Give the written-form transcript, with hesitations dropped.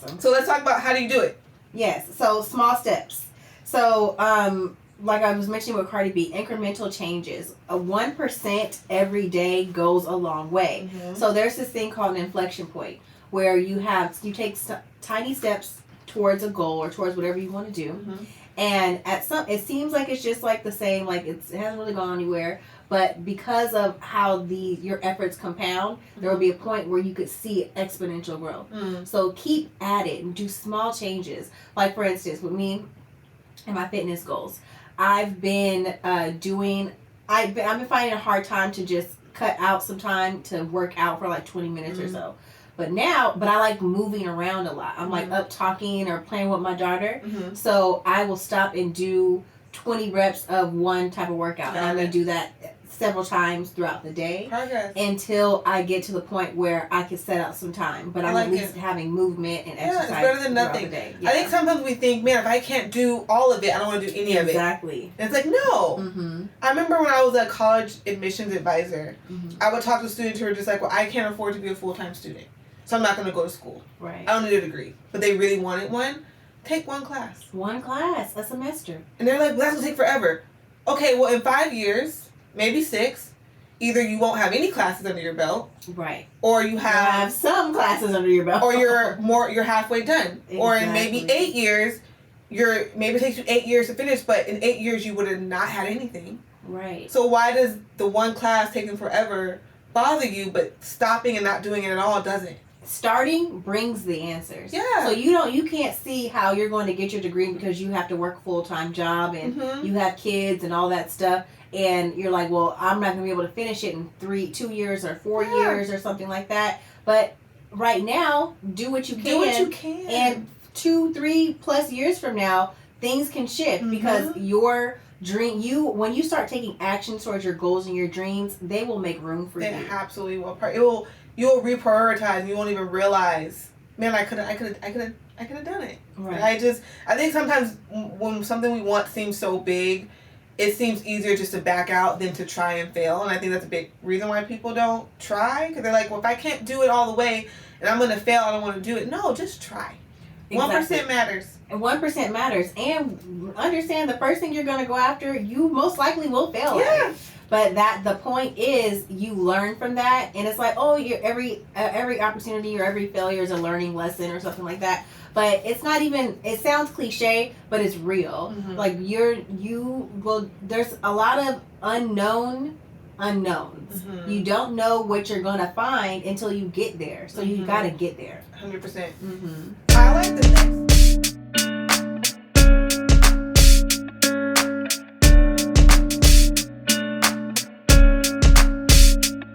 Awesome. So let's talk about how do you do it. Yes. So small steps. So like I was mentioning with Cardi B, incremental changes. A 1% every day goes a long way. Mm-hmm. So there's this thing called an inflection point where you take tiny steps towards a goal or towards whatever you want to do. Mm-hmm. And it seems like it's just like the same, like it hasn't really gone anywhere. But because of how your efforts compound, there will be a point where you could see exponential growth. Mm-hmm. So keep at it and do small changes. Like for instance, with me and my fitness goals, I've been I've been finding a hard time to just cut out some time to work out for like 20 minutes or so. But I like moving around a lot. I'm like up talking or playing with my daughter. Mm-hmm. So I will stop and do 20 reps of one type of workout. And I may do that several times throughout the day. Progress. Until I get to the point where I can set out some time. But I'm like at least having movement and exercise. It's better than nothing. The day. Yeah. I think sometimes we think, man, if I can't do all of it, I don't want to do any of it. Exactly. And it's like, no. Mm-hmm. I remember when I was a college admissions advisor, Mm-hmm. I would talk to students who were just like, well, I can't afford to be a full-time student, so I'm not going to go to school. Right. I don't need a degree. But they really wanted one. Take one class. One class a semester. And they're like, well, that's going to take forever. Okay, well, in 5 years, maybe 6, either you won't have any classes under your belt. Right. Or you You'll have some classes under your belt. Or you're halfway done. Exactly. Or in maybe 8 years, maybe it takes you 8 years to finish, but in 8 years you would have not had anything. Right. So why does the one class taking forever bother you, but stopping and not doing it at all doesn't? Starting brings the answers. Yeah. So you can't see how you're going to get your degree because you have to work a full-time job and you have kids and all that stuff. And you're like, well, I'm not going to be able to finish it in 2 years or 4 years or something like that. But right now, do what you can. Do what you can. And 2-3+ years from now, things can shift because your dream, when you start taking action towards your goals and your dreams, they will make room for you. They absolutely will. You'll reprioritize and you won't even realize, man, I could have done it. Right. I think sometimes when something we want seems so big, it seems easier just to back out than to try and fail. And I think that's a big reason why people don't try. Because they're like, well, if I can't do it all the way and I'm going to fail, I don't want to do it. No, just try. Exactly. 1% matters. And 1% matters. And understand the first thing you're going to go after, you most likely will fail at it. But the point is you learn from that. And it's like, oh, every opportunity or every failure is a learning lesson or something like that. But it's not even, it sounds cliche, but it's real. Mm-hmm. Like there's a lot of unknowns. Mm-hmm. You don't know what you're going to find until you get there. So you got to get there. 100%. Mm-hmm. I like the next